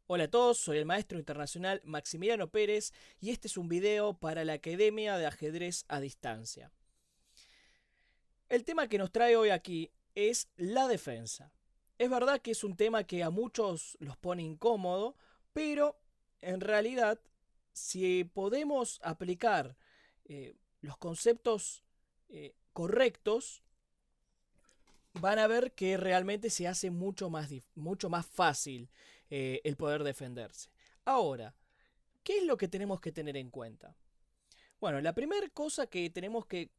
Hola a todos, soy el maestro internacional Maximiliano Pérez y este es un video para la Academia de Ajedrez a Distancia. El tema que nos trae hoy aquí es la defensa. Es verdad que es un tema que a muchos los pone incómodo, pero en realidad si podemos aplicar los conceptos correctos, van a ver que realmente se hace mucho más fácil el poder defenderse. Ahora, ¿qué es lo que tenemos que tener en cuenta? Bueno, la primera cosa que tenemos que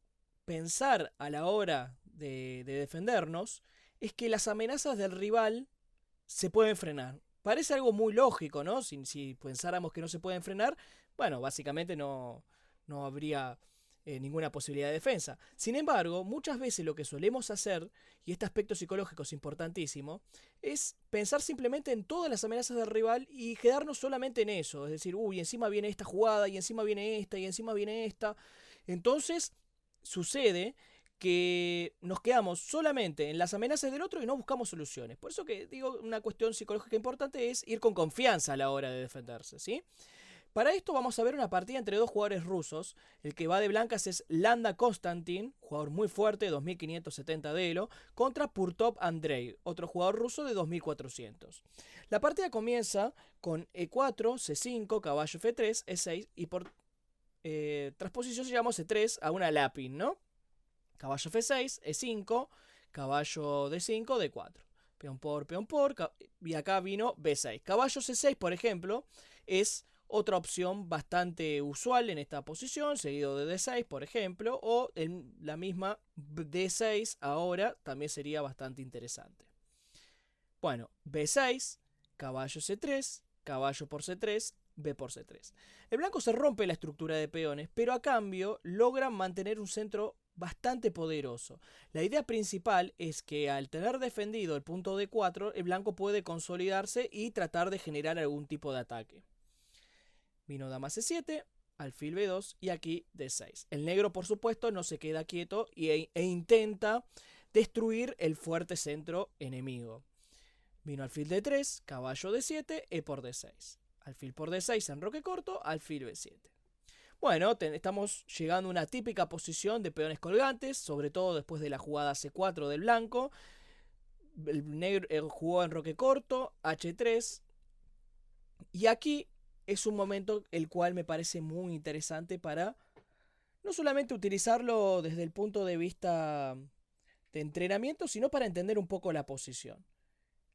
pensar a la hora de defendernos es que las amenazas del rival se pueden frenar. Parece algo muy lógico, ¿no? Si pensáramos que no se pueden frenar, bueno, básicamente no habría ninguna posibilidad de defensa. Sin embargo, muchas veces lo que solemos hacer, y este aspecto psicológico es importantísimo, es pensar simplemente en todas las amenazas del rival y quedarnos solamente en eso. Es decir, uy, encima viene esta jugada, y encima viene esta, y encima viene esta. Entonces, sucede que nos quedamos solamente en las amenazas del otro y no buscamos soluciones. Por eso que digo, una cuestión psicológica importante es ir con confianza a la hora de defenderse, ¿sí? Para esto vamos a ver una partida entre dos jugadores rusos. El que va de blancas es Landa Konstantin, jugador muy fuerte, 2570 de elo, contra Purtov Andrei, otro jugador ruso de 2400. La partida comienza con E4, C5, caballo F3, E6 y por transposición llamamos E3 a una lápin, ¿no? Caballo F6, E5, caballo D5, D4. Peón por, y acá vino B6. Caballo C6, por ejemplo, es otra opción bastante usual en esta posición, seguido de D6, por ejemplo, o en la misma D6 ahora también sería bastante interesante. Bueno, B6, caballo C3, caballo por C3, B por C3. El blanco se rompe la estructura de peones, pero a cambio logra mantener un centro bastante poderoso. La idea principal es que al tener defendido el punto D4, el blanco puede consolidarse y tratar de generar algún tipo de ataque. Vino dama C7, alfil B2 y aquí D6. El negro, por supuesto, no se queda quieto e intenta destruir el fuerte centro enemigo. Vino alfil D3, caballo D7, E por D6. Alfil por D6 en roque corto, alfil B7. Bueno, estamos llegando a una típica posición de peones colgantes, sobre todo después de la jugada C4 del blanco. El negro jugó en roque corto, H3. Y aquí es un momento el cual me parece muy interesante para no solamente utilizarlo desde el punto de vista de entrenamiento, sino para entender un poco la posición.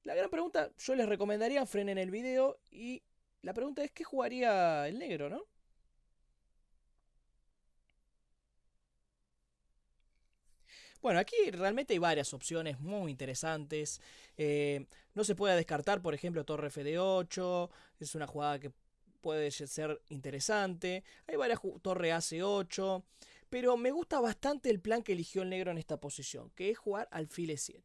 La gran pregunta, yo les recomendaría frenen el video y la pregunta es ¿qué jugaría el negro, no? Bueno, aquí realmente hay varias opciones muy interesantes. No se puede descartar, por ejemplo, torre Fd8. Es una jugada que puede ser interesante. Hay varias torre AC8. Pero me gusta bastante el plan que eligió el negro en esta posición, que es jugar alfil E7.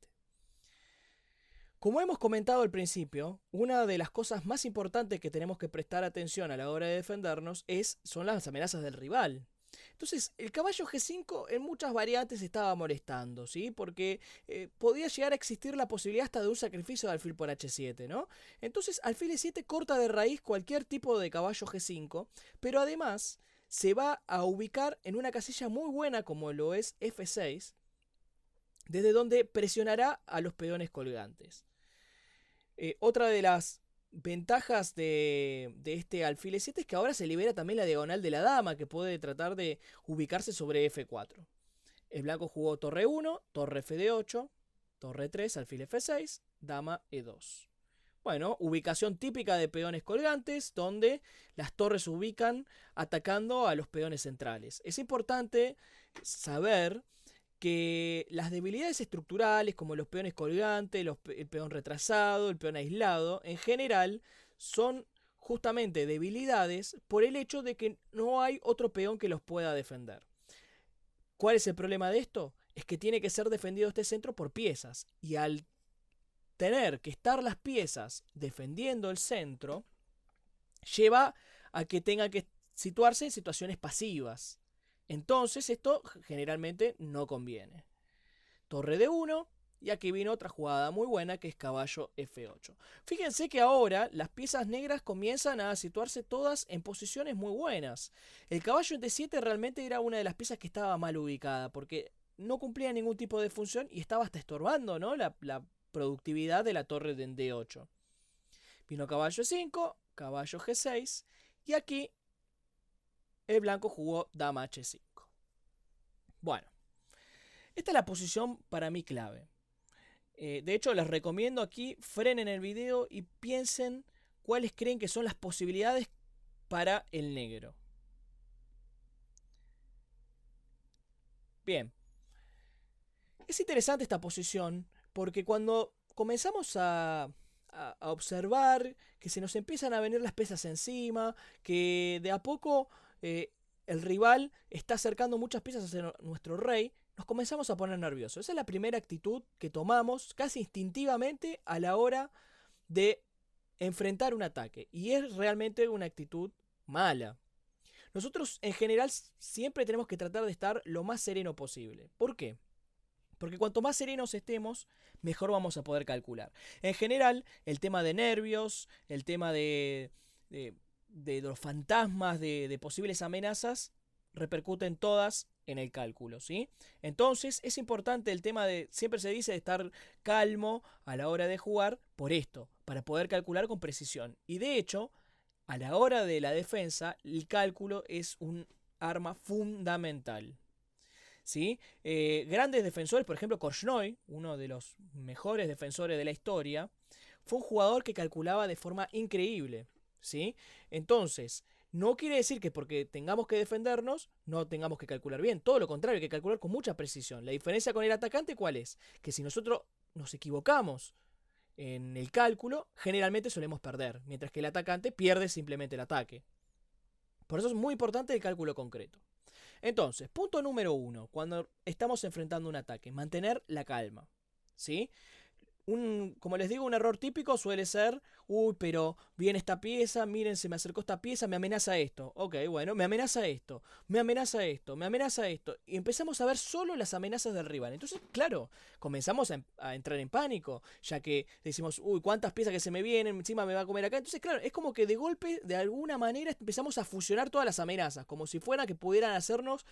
Como hemos comentado al principio, una de las cosas más importantes que tenemos que prestar atención a la hora de defendernos son las amenazas del rival. Entonces, el caballo G5 en muchas variantes estaba molestando, ¿sí? Porque podía llegar a existir la posibilidad hasta de un sacrificio de alfil por H7, ¿no? Entonces, alfil E7 corta de raíz cualquier tipo de caballo G5, pero además se va a ubicar en una casilla muy buena como lo es F6, desde donde presionará a los peones colgantes. Otra de las ventajas de este alfil E7 es que ahora se libera también la diagonal de la dama, que puede tratar de ubicarse sobre F4. El blanco jugó torre 1, torre Fd8, torre 3, alfil F6, dama E2. Bueno, ubicación típica de peones colgantes, donde las torres se ubican atacando a los peones centrales. Es importante saber que las debilidades estructurales como los peones colgantes, el peón retrasado, el peón aislado, en general son justamente debilidades por el hecho de que no hay otro peón que los pueda defender. ¿Cuál es el problema de esto? Es que tiene que ser defendido este centro por piezas y al tener que estar las piezas defendiendo el centro, lleva a que tenga que situarse en situaciones pasivas. Entonces esto generalmente no conviene. Torre D1, Y aquí vino otra jugada muy buena que es caballo F8. Fíjense que ahora las piezas negras comienzan a situarse todas en posiciones muy buenas. El caballo en D7 realmente era una de las piezas que estaba mal ubicada porque no cumplía ningún tipo de función y estaba hasta estorbando, ¿no? la productividad de la torre de D8. Vino caballo E5, caballo G6 y aquí el blanco jugó dama H5. Bueno, esta es la posición para mí clave. De hecho, les recomiendo aquí, frenen el video y piensen cuáles creen que son las posibilidades para el negro. Bien. Es interesante esta posición porque cuando comenzamos a observar que se nos empiezan a venir las piezas encima, que de a poco el rival está acercando muchas piezas hacia nuestro rey, nos comenzamos a poner nerviosos. Esa es la primera actitud que tomamos casi instintivamente a la hora de enfrentar un ataque. Y es realmente una actitud mala. Nosotros en general siempre tenemos que tratar de estar lo más sereno posible. ¿Por qué? Porque cuanto más serenos estemos, mejor vamos a poder calcular. En general, el tema de nervios, el tema de los fantasmas, de posibles amenazas, repercuten todas en el cálculo, ¿sí? Entonces, es importante el tema de, siempre se dice, de estar calmo a la hora de jugar por esto, para poder calcular con precisión. Y de hecho, a la hora de la defensa, el cálculo es un arma fundamental. ¿Sí? Grandes defensores, por ejemplo Korchnoi, uno de los mejores defensores de la historia, fue un jugador que calculaba de forma increíble, ¿sí? Entonces, no quiere decir que porque tengamos que defendernos, no tengamos que calcular bien. Todo lo contrario, hay que calcular con mucha precisión. La diferencia con el atacante, ¿cuál es? Que si nosotros nos equivocamos en el cálculo, generalmente solemos perder, mientras que el atacante pierde simplemente el ataque. Por eso es muy importante el cálculo concreto. Entonces, punto número 1, cuando estamos enfrentando un ataque, mantener la calma, ¿sí? Como les digo, un error típico suele ser, uy, pero viene esta pieza, miren, se me acercó esta pieza, me amenaza esto. Ok, bueno, me amenaza esto, me amenaza esto, me amenaza esto. Y empezamos a ver solo las amenazas del rival. Entonces, claro, comenzamos a entrar en pánico, ya que decimos, uy, cuántas piezas que se me vienen, encima me va a comer acá. Entonces, claro, es como que de golpe, de alguna manera, empezamos a fusionar todas las amenazas, como si fuera que pudieran hacernos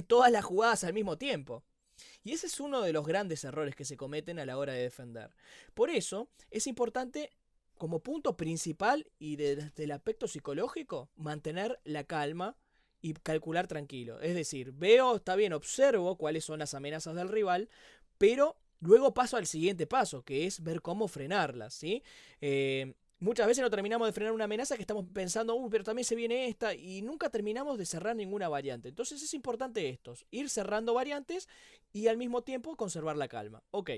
todas las jugadas al mismo tiempo. Y ese es uno de los grandes errores que se cometen a la hora de defender. Por eso es importante, como punto principal y desde el aspecto psicológico, mantener la calma y calcular tranquilo. Es decir, veo, está bien, observo cuáles son las amenazas del rival, pero luego paso al siguiente paso, que es ver cómo frenarlas, ¿sí? Muchas veces no terminamos de frenar una amenaza que estamos pensando, pero también se viene esta, y nunca terminamos de cerrar ninguna variante. Entonces es importante esto, ir cerrando variantes y al mismo tiempo conservar la calma. Ok.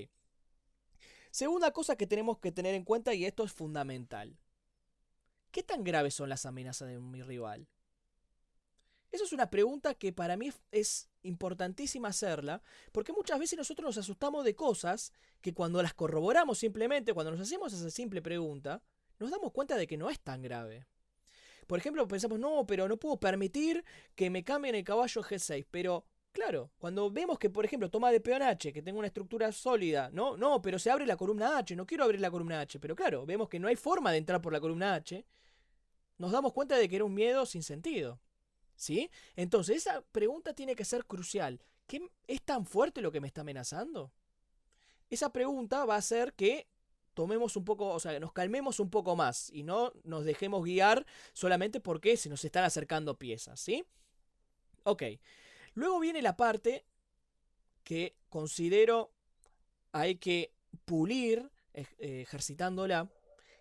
Segunda cosa que tenemos que tener en cuenta, y esto es fundamental. ¿Qué tan graves son las amenazas de mi rival? Eso es una pregunta que para mí es importantísima hacerla, porque muchas veces nosotros nos asustamos de cosas que cuando las corroboramos simplemente, cuando nos hacemos esa simple pregunta, nos damos cuenta de que no es tan grave. Por ejemplo, pensamos, no, pero no puedo permitir que me cambien el caballo G6. Pero, claro, cuando vemos que, por ejemplo, toma de peón H, que tengo una estructura sólida, no, pero se abre la columna H, no quiero abrir la columna H. Pero claro, vemos que no hay forma de entrar por la columna H. Nos damos cuenta de que era un miedo sin sentido. ¿Sí? Entonces, esa pregunta tiene que ser crucial. ¿Qué es tan fuerte lo que me está amenazando? Esa pregunta va a hacer que tomemos un poco, o sea, nos calmemos un poco más y no nos dejemos guiar solamente porque se nos están acercando piezas, ¿sí? Ok. Luego viene la parte que considero hay que pulir ejercitándola,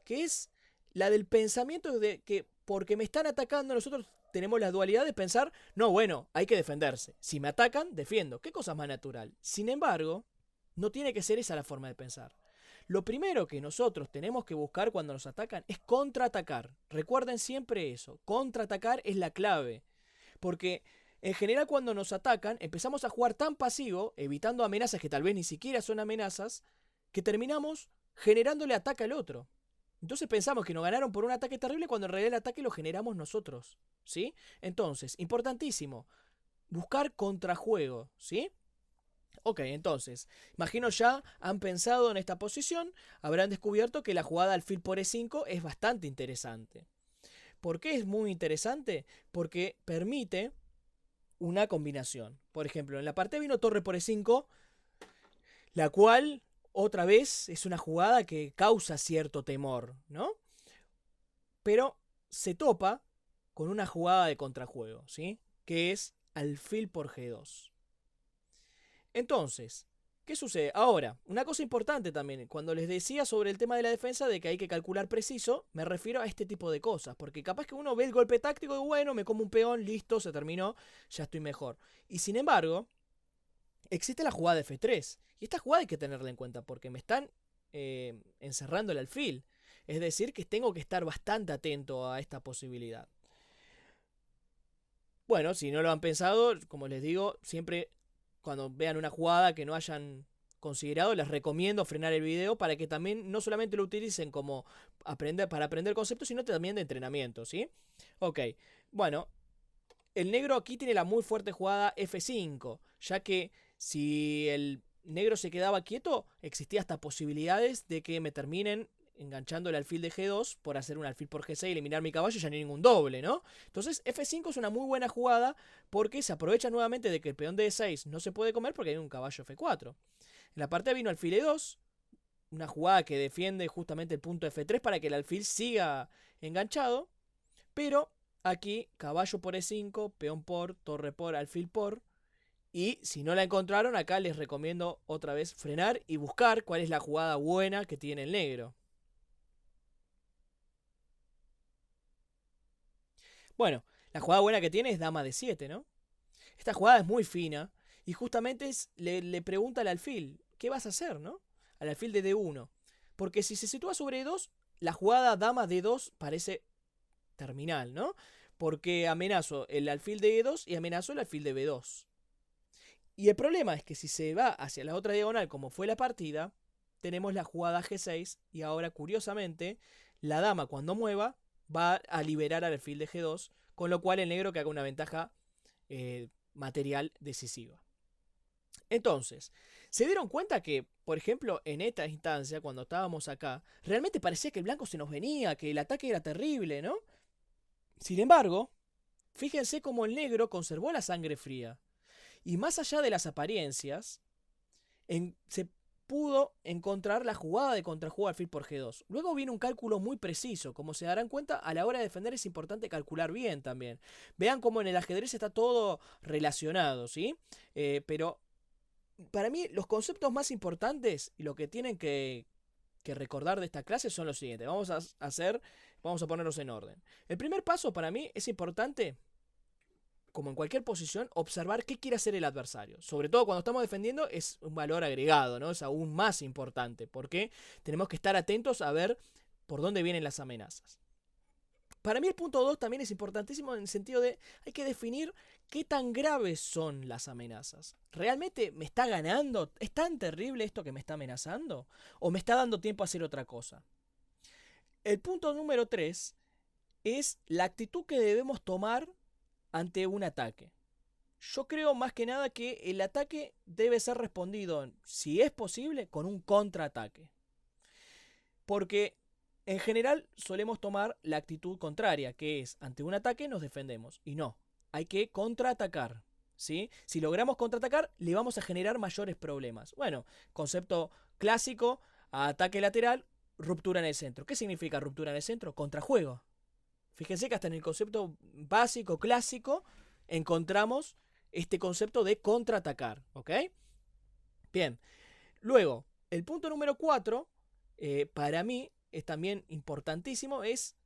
que es la del pensamiento de que porque me están atacando nosotros tenemos la dualidad de pensar, no, bueno, hay que defenderse. Si me atacan, defiendo. ¿Qué cosa más natural? Sin embargo, no tiene que ser esa la forma de pensar. Lo primero que nosotros tenemos que buscar cuando nos atacan es contraatacar. Recuerden siempre eso. Contraatacar es la clave. Porque en general cuando nos atacan empezamos a jugar tan pasivo, evitando amenazas que tal vez ni siquiera son amenazas, que terminamos generándole ataque al otro. Entonces pensamos que nos ganaron por un ataque terrible cuando en realidad el ataque lo generamos nosotros. ¿Sí? Entonces, importantísimo, buscar contrajuego. ¿Sí? Ok, entonces, imagino ya han pensado en esta posición, habrán descubierto que la jugada alfil por E5 es bastante interesante. ¿Por qué es muy interesante? Porque permite una combinación. Por ejemplo, en la partida vino torre por E5, la cual, otra vez, es una jugada que causa cierto temor, ¿no? Pero se topa con una jugada de contrajuego, ¿sí? Que es alfil por G2. Entonces, ¿qué sucede? Ahora, una cosa importante también, cuando les decía sobre el tema de la defensa de que hay que calcular preciso, me refiero a este tipo de cosas, porque capaz que uno ve el golpe táctico y bueno, me como un peón, listo, se terminó, ya estoy mejor. Y sin embargo, existe la jugada de F3, y esta jugada hay que tenerla en cuenta, porque me están encerrando el alfil. Es decir, que tengo que estar bastante atento a esta posibilidad. Bueno, si no lo han pensado, como les digo, siempre cuando vean una jugada que no hayan considerado, les recomiendo frenar el video para que también no solamente lo utilicen como para aprender conceptos, sino también de entrenamiento, ¿sí? Ok, bueno, el negro aquí tiene la muy fuerte jugada F5, ya que si el negro se quedaba quieto, existía hasta posibilidades de que me terminen enganchando el alfil de G2 por hacer un alfil por G6 y eliminar mi caballo, ya no hay ningún doble, ¿no? Entonces F5 es una muy buena jugada porque se aprovecha nuevamente de que el peón de E6 no se puede comer porque hay un caballo F4. En la partida vino alfil E2, una jugada que defiende justamente el punto F3 para que el alfil siga enganchado, pero aquí caballo por E5, peón por, torre por, alfil por. Y si no la encontraron, acá les recomiendo otra vez frenar y buscar cuál es la jugada buena que tiene el negro. Bueno, la jugada buena que tiene es dama de 7, ¿no? Esta jugada es muy fina y justamente le pregunta al alfil, ¿qué vas a hacer, no? Al alfil de D1. Porque si se sitúa sobre E2, la jugada dama D2 parece terminal, ¿no? Porque amenazo el alfil de E2 y amenazo el alfil de B2. Y el problema es que si se va hacia la otra diagonal como fue la partida, tenemos la jugada G6 y ahora curiosamente la dama cuando mueva va a liberar al alfil de G2, con lo cual el negro que haga una ventaja material decisiva. Entonces, se dieron cuenta que, por ejemplo, en esta instancia, cuando estábamos acá, realmente parecía que el blanco se nos venía, que el ataque era terrible, ¿no? Sin embargo, fíjense cómo el negro conservó la sangre fría. Y más allá de las apariencias, se pudo encontrar la jugada de contrajuego alfil por G2. Luego viene un cálculo muy preciso. Como se darán cuenta, a la hora de defender es importante calcular bien también. Vean cómo en el ajedrez está todo relacionado, ¿sí? Pero para mí los conceptos más importantes y lo que tienen que recordar de esta clase son los siguientes. Vamos a ponerlos en orden. El primer paso para mí es importante, como en cualquier posición, observar qué quiere hacer el adversario. Sobre todo cuando estamos defendiendo es un valor agregado, ¿no? Es aún más importante porque tenemos que estar atentos a ver por dónde vienen las amenazas. Para mí el punto 2 también es importantísimo en el sentido de hay que definir qué tan graves son las amenazas. ¿Realmente me está ganando? ¿Es tan terrible esto que me está amenazando? ¿O me está dando tiempo a hacer otra cosa? El punto número 3 es la actitud que debemos tomar ante un ataque. Yo creo más que nada que el ataque debe ser respondido, si es posible, con un contraataque. Porque en general solemos tomar la actitud contraria, que es ante un ataque nos defendemos. Y no, hay que contraatacar. ¿Sí? Si logramos contraatacar, le vamos a generar mayores problemas. Bueno, concepto clásico, ataque lateral, ruptura en el centro. ¿Qué significa ruptura en el centro? Contrajuego. Fíjense que hasta en el concepto básico, clásico, encontramos este concepto de contraatacar, ¿ok? Bien, luego, el punto número 4, para mí, es también importantísimo, es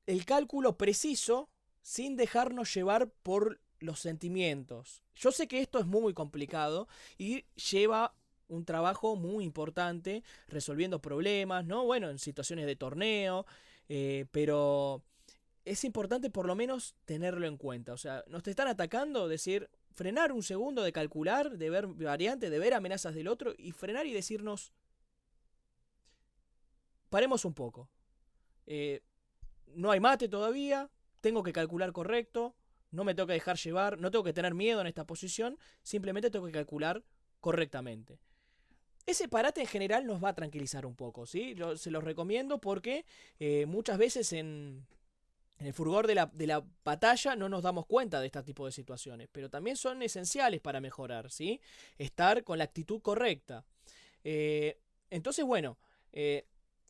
el cálculo preciso sin dejarnos llevar por los sentimientos. Yo sé que esto es muy complicado y lleva un trabajo muy importante resolviendo problemas, ¿no? Bueno, en situaciones de torneo, pero es importante por lo menos tenerlo en cuenta. O sea, nos te están atacando, decir, frenar un segundo de calcular, de ver variantes, de ver amenazas del otro y frenar y decirnos, paremos un poco. No hay mate todavía, tengo que calcular correcto, no me tengo que dejar llevar, no tengo que tener miedo en esta posición, simplemente tengo que calcular correctamente. Ese parate en general nos va a tranquilizar un poco, ¿sí? Yo se los recomiendo porque muchas veces en el furgor de la batalla no nos damos cuenta de este tipo de situaciones, pero también son esenciales para mejorar, ¿sí? Estar con la actitud correcta. Entonces, bueno,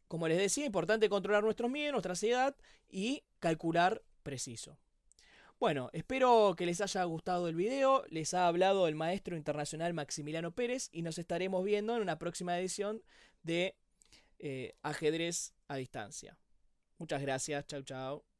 como les decía, importante controlar nuestros miedos, nuestra ansiedad y calcular preciso. Bueno, espero que les haya gustado el video. Les ha hablado el maestro internacional Maximiliano Pérez y nos estaremos viendo en una próxima edición de Ajedrez a Distancia. Muchas gracias. Chau, chau.